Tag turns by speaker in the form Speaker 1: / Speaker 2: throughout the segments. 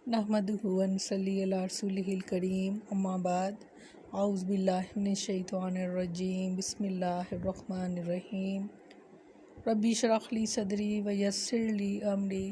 Speaker 1: नहमदुहु व नसल्ली अला रसूलिहिल करीम अम्मा बाद औज़ु बिल्लाहि मिनश शैतानिर रजीम बिस्मिल्लाहिर रहमानिर रहीम रब्बि इश्रह ली सदरी व यस्सिर ली अमरी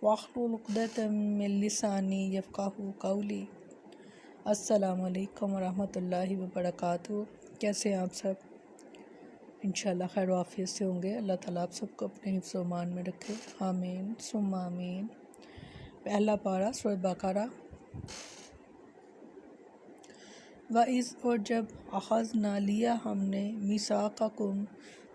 Speaker 1: वहलुल उक़दतम मिन लिसानी यफ़क़हू क़ौली। अस्सलामु अलैकुम व रहमतुल्लाहि व बरकातुहू। कैसे हैं आप सब? इंशाअल्लाह खैर आफियत से होंगे। अल्लाह ताला आप सबको अपने हिफ्ज़ व अमान में रखे, आमीन सुम्मा आमीन। पहला पारा सूरह बकरा। व इस और जब अख़ज़ना लिया हमने मीसाक़कुम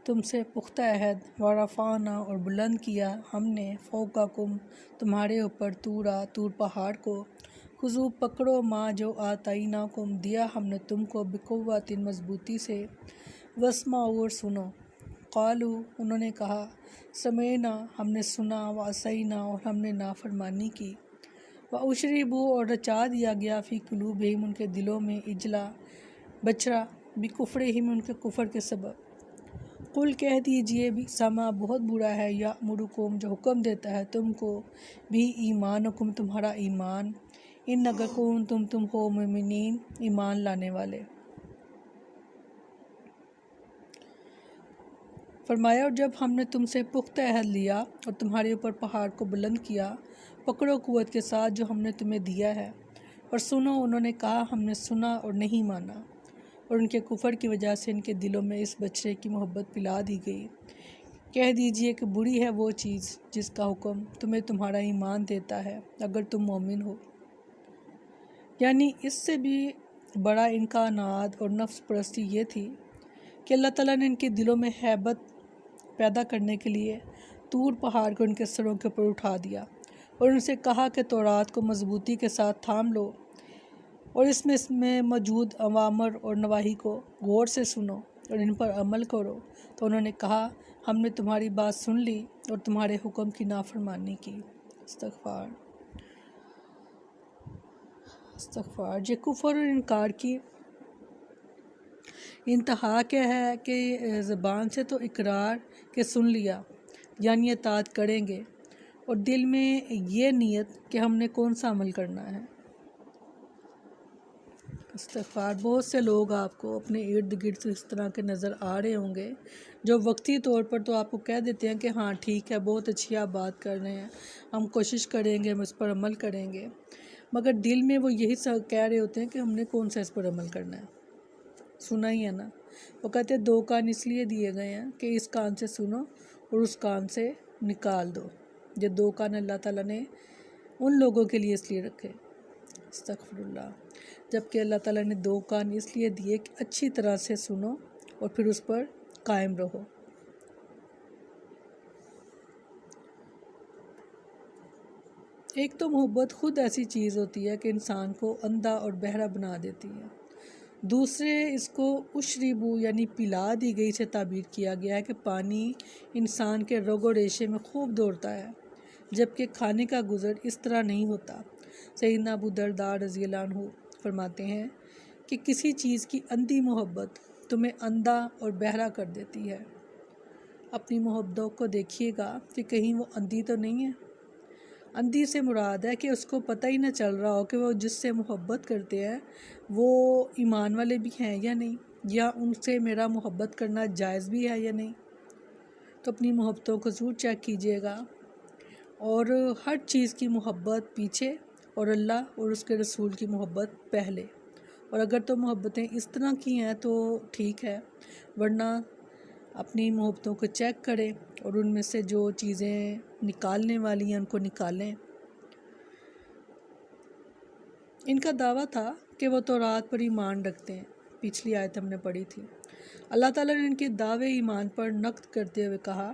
Speaker 1: तुमसे पुख्ता अहद, व रफ़अना और बुलंद किया हमने फ़ौक़कुम तुम्हारे ऊपर तूर पहाड़ को, खुज़ू पकड़ो माँ जो आतईनाकुम दिया हमने तुमको, बिक़ुव्वतिन मज़बूती से, वस्माऊ और सुनो। क़ालू उन्होंने कहा, समेना हमने सुना, व असैना और हमने नाफरमानी की, व उशरिबू और रचा दिया गया फ़ी कुलूबिहिम उनके दिलों में, इजला बछड़ा, बिकुफ्रिहिम उनके कुफ़र के सबब। कुल कह दीजिए भी समा बहुत बुरा है, या मुरुकुम जो हुक्म देता है तुमको, भी ईमानुकुम तुम्हारा ईमान, इन अगर तुम हो मुमिनीन ईमान लाने वाले। फरमाया और जब हमने तुमसे पुख्ता अहद लिया और तुम्हारे ऊपर पहाड़ को बुलंद किया, पकड़ो कुव्वत के साथ जो हमने तुम्हें दिया है, और सुनो। उन्होंने कहा हमने सुना और नहीं माना, और उनके कुफर की वजह से इनके दिलों में इस बछड़े की मोहब्बत पिला दी गई। कह दीजिए कि बुरी है वो चीज़ जिसका हुक्म तुम्हें तुम्हारा ईमान देता है, अगर तुम मोमिन हो। यानी इससे भी बड़ा इनका अनाद और नफ्स परस्ती ये थी कि अल्लाह ताला ने इनके दिलों में हैबत पैदा करने के लिए तूर पहाड़ को उनके सरों के ऊपर उठा दिया और उनसे कहा कि तौरात को मजबूती के साथ थाम लो और इसमें मौजूद अवामर और नवाही को गौर से सुनो और इन पर अमल करो। तो उन्होंने कहा हमने तुम्हारी बात सुन ली और तुम्हारे हुक्म की नाफरमानी की। इस्तग़फ़ार इस्तग़फ़ार। ये कुफ़र और इनकार की इंतहा क्या है कि ज़बान से तो इकरार के सुन लिया, यानी इताअत करेंगे, और दिल में ये नीयत कि हमने कौन सा अमल करना है। इस्तग़फ़ार। बहुत से लोग आपको अपने इर्द गिर्द इस तरह के नज़र आ रहे होंगे जो वक्ती तौर पर तो आपको कह देते हैं कि हाँ ठीक है, बहुत अच्छी आप बात कर रहे हैं, हम कोशिश करेंगे, हम इस पर अमल करेंगे, मगर दिल में वो यही कह रहे होते हैं कि हमने कौन सा इस पर अमल करना है। सुना ही है ना। वो कहते हैं दो कान इसलिए दिए गए हैं कि इस कान से सुनो और उस कान से निकाल दो। ये दो कान अल्लाह ताला ने उन लोगों के लिए इसलिए रखे, अस्तग़फ़िरुल्लाह, जबकि अल्लाह ताला ने दो कान इसलिए दिए कि अच्छी तरह से सुनो और फिर उस पर कायम रहो। एक तो मोहब्बत खुद ऐसी चीज़ होती है कि इंसान को अंधा और बहरा बना देती है। दूसरे इसको उशरीबू यानी पिला दी गई से ताबीर किया गया है कि पानी इंसान के रगो रेशे में खूब दौड़ता है, जबकि खाने का गुज़र इस तरह नहीं होता। सैयदना अबू दरदा रज़ी अल्लाह अन्हु फरमाते हैं कि किसी चीज़ की अंधी मोहब्बत तुम्हें अंधा और बहरा कर देती है। अपनी मोहब्बतों को देखिएगा कि कहीं वो अंधी तो नहीं है। अंधी से मुराद है कि उसको पता ही ना चल रहा हो कि वो जिससे मोहब्बत करते हैं वो ईमान वाले भी हैं या नहीं, या उनसे मेरा मोहब्बत करना जायज़ भी है या नहीं। तो अपनी मोहब्बतों को ज़रूर चेक कीजिएगा, और हर चीज़ की मोहब्बत पीछे और अल्लाह और उसके रसूल की मोहब्बत पहले। और अगर तो मोहब्बतें इस तरह की हैं तो ठीक है, वरना अपनी मोहब्बतों को चेक करें और उनमें से जो चीज़ें निकालने वाली हैं उनको निकालें। इनका दावा था कि वो तौरात पर ईमान रखते हैं, पिछली आयत हमने पढ़ी थी। अल्लाह ताला ने इनके दावे ईमान पर नक़्द करते हुए कहा,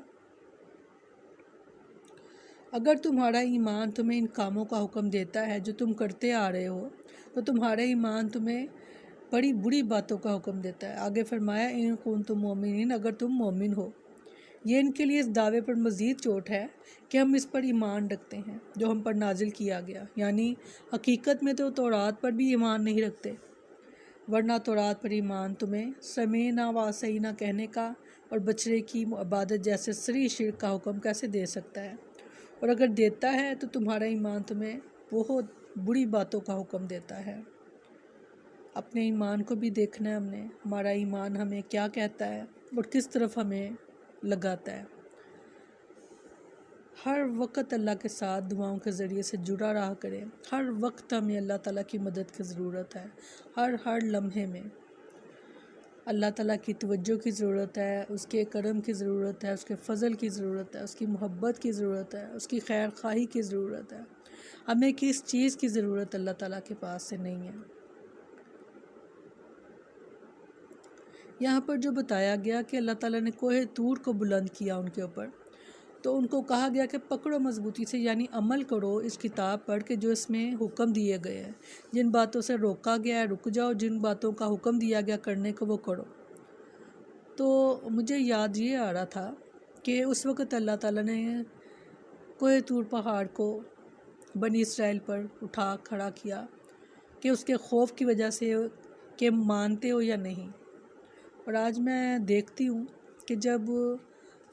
Speaker 1: अगर तुम्हारा ईमान तुम्हें इन कामों का हुक्म देता है जो तुम करते आ रहे हो, तो तुम्हारा ईमान तुम्हें बड़ी बुरी बातों का हुक्म देता है। आगे फरमाया इन कुंतुम मोमिनीन, अगर तुम मोमिन हो। ये इनके लिए इस दावे पर मज़ीद चोट है कि हम इस पर ईमान रखते हैं जो हम पर नाजिल किया गया, यानी हकीकत में तो तौरात पर भी ईमान नहीं रखते, वरना तौरात पर ईमान तुम्हें समेना व असैना कहने का और बछड़े की इबादत जैसे सरी शिर्क का हुक्म कैसे दे सकता है। और अगर देता है तो तुम्हारा ईमान तुम्हें بہت بری باتوں کا حکم دیتا ہے۔ اپنے ایمان کو بھی دیکھنا ہے ہم نے، ہمارا ایمان ہمیں کیا کہتا ہے اور کس طرف ہمیں لگاتا ہے۔ ہر وقت اللہ کے ساتھ دعاؤں کے ذریعے سے جڑا رہا کریں۔ ہر وقت ہمیں اللہ تعالیٰ کی مدد کی ضرورت ہے، ہر لمحے میں اللہ تعالیٰ کی توجہ کی ضرورت ہے، اس کے کرم کی ضرورت ہے، اس کے فضل کی ضرورت ہے، اس کی محبت کی ضرورت ہے، اس کی خیر خواہی کی ضرورت ہے۔ ہمیں کس چیز کی ضرورت اللہ تعالیٰ کے پاس سے نہیں ہے۔ یہاں پر جو بتایا گیا کہ اللہ تعالیٰ نے کوہ طور کو بلند کیا ان کے اوپر، تو ان کو کہا گیا کہ پکڑو مضبوطی سے، یعنی عمل کرو اس کتاب پر کہ جو اس میں حکم دیے گئے ہیں۔ جن باتوں سے روکا گیا ہے رک جاؤ، جن باتوں کا حکم دیا گیا کرنے کو وہ کرو۔ تو مجھے یاد یہ آ رہا تھا کہ اس وقت اللہ تعالیٰ نے کوہ طور پہاڑ کو بنی اسرائیل پر اٹھا کھڑا کیا کہ اس کے خوف کی وجہ سے کہ مانتے ہو یا نہیں۔ اور آج میں دیکھتی ہوں کہ جب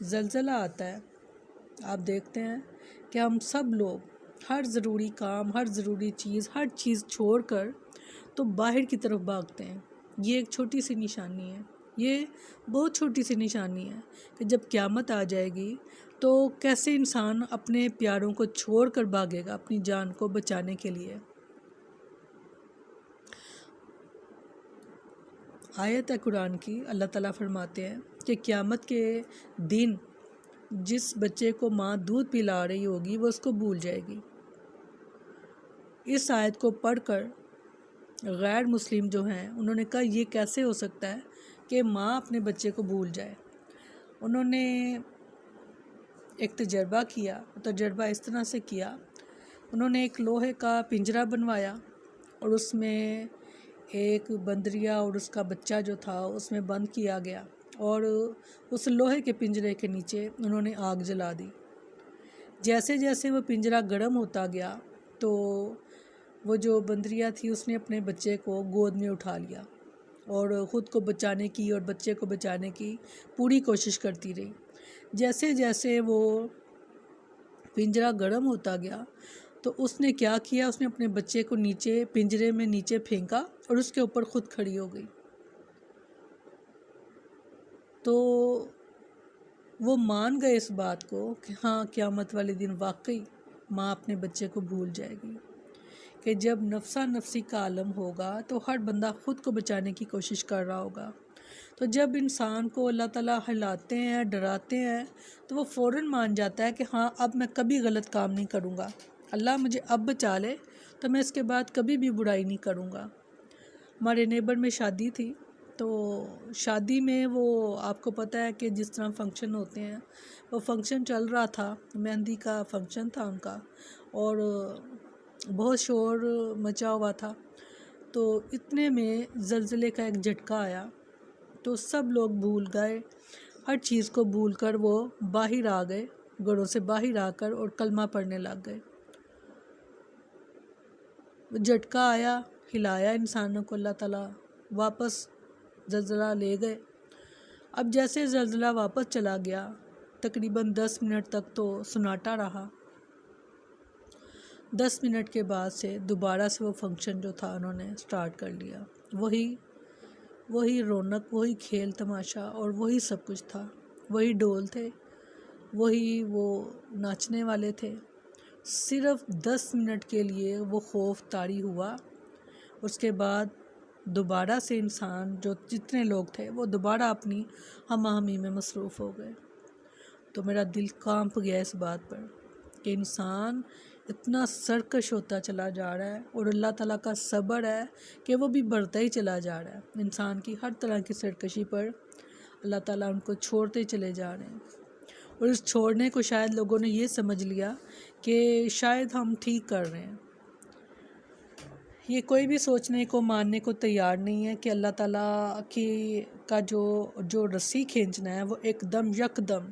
Speaker 1: زلزلہ آتا ہے، آپ دیکھتے ہیں کہ ہم سب لوگ ہر ضروری کام، ہر ضروری چیز، ہر چیز چھوڑ کر تو باہر کی طرف بھاگتے ہیں۔ یہ ایک چھوٹی سی نشانی ہے، یہ بہت چھوٹی سی نشانی ہے کہ جب قیامت آ جائے گی تو کیسے انسان اپنے پیاروں کو چھوڑ کر بھاگے گا اپنی جان کو بچانے کے لیے۔ آیت ہے قرآن کی، اللہ تعالیٰ فرماتے ہیں کہ قیامت کے دن جس بچے کو ماں دودھ پلا رہی ہوگی وہ اس کو بھول جائے گی۔ اس آیت کو پڑھ کر غیر مسلم جو ہیں انہوں نے کہا یہ کیسے ہو سکتا ہے کہ ماں اپنے بچے کو بھول جائے۔ انہوں نے ایک تجربہ کیا، تجربہ اس طرح سے کیا، انہوں نے ایک لوہے کا پنجرہ بنوایا اور اس میں ایک بندریا اور اس کا بچہ جو تھا اس میں بند کیا گیا، اور اس لوہے کے پنجرے کے نیچے انہوں نے آگ جلا دی۔ جیسے جیسے وہ پنجرہ گرم ہوتا گیا تو وہ جو بندریا تھی اس نے اپنے بچے کو گود میں اٹھا لیا اور خود کو بچانے کی اور بچے کو بچانے کی پوری کوشش کرتی رہی۔ جیسے جیسے وہ پنجرہ گرم ہوتا گیا تو اس نے کیا کیا، اس نے اپنے بچے کو نیچے پنجرے میں نیچے پھینکا اور اس کے اوپر خود کھڑی ہو گئی۔ تو وہ مان گئے اس بات کو کہ ہاں قیامت والے دن واقعی ماں اپنے بچے کو بھول جائے گی، کہ جب نفسا نفسی کا عالم ہوگا تو ہر بندہ خود کو بچانے کی کوشش کر رہا ہوگا۔ تو جب انسان کو اللہ تعالیٰ ہلاتے ہیں، ڈراتے ہیں، تو وہ فوراً مان جاتا ہے کہ ہاں اب میں کبھی غلط کام نہیں کروں گا، اللہ مجھے اب بچا لے تو میں اس کے بعد کبھی بھی برائی نہیں کروں گا۔ ہمارے نیبر میں شادی تھی، تو شادی میں وہ آپ کو پتہ ہے کہ جس طرح فنکشن ہوتے ہیں، وہ فنکشن چل رہا تھا، مہندی کا فنکشن تھا ان کا، اور بہت شور مچا ہوا تھا۔ تو اتنے میں زلزلے کا ایک جھٹکا آیا تو سب لوگ بھول گئے، ہر چیز کو بھول کر وہ باہر آ گئے، گھروں سے باہر آ کر اور کلمہ پڑھنے لگ گئے۔ جھٹکا آیا، ہلایا انسانوں کو اللہ تعالیٰ، واپس زلزلہ لے گئے۔ اب جیسے زلزلہ واپس چلا گیا تقریباً 10 منٹ تک تو سناٹا رہا۔ 10 منٹ کے بعد سے دوبارہ سے وہ فنکشن جو تھا انہوں نے سٹارٹ کر لیا۔ وہی رونق، وہی کھیل تماشا اور وہی سب کچھ تھا، وہی ڈول تھے، وہی وہ ناچنے والے تھے۔ صرف 10 منٹ کے لیے وہ خوف طاری ہوا، اس کے بعد دوبارہ سے انسان جو جتنے لوگ تھے وہ دوبارہ اپنی ہم آہنگی میں مصروف ہو گئے۔ تو میرا دل کانپ گیا اس بات پر کہ انسان اتنا سرکش ہوتا چلا جا رہا ہے، اور اللہ تعالیٰ کا صبر ہے کہ وہ بھی بڑھتا ہی چلا جا رہا ہے۔ انسان کی ہر طرح کی سرکشی پر اللہ تعالیٰ ان کو چھوڑتے چلے جا رہے ہیں، اور اس چھوڑنے کو شاید لوگوں نے یہ سمجھ لیا کہ شاید ہم ٹھیک کر رہے ہیں۔ یہ کوئی بھی سوچنے کو ماننے کو تیار نہیں ہے کہ اللہ تعالیٰ کا جو رسی کھینچنا ہے وہ ایک دم یک دم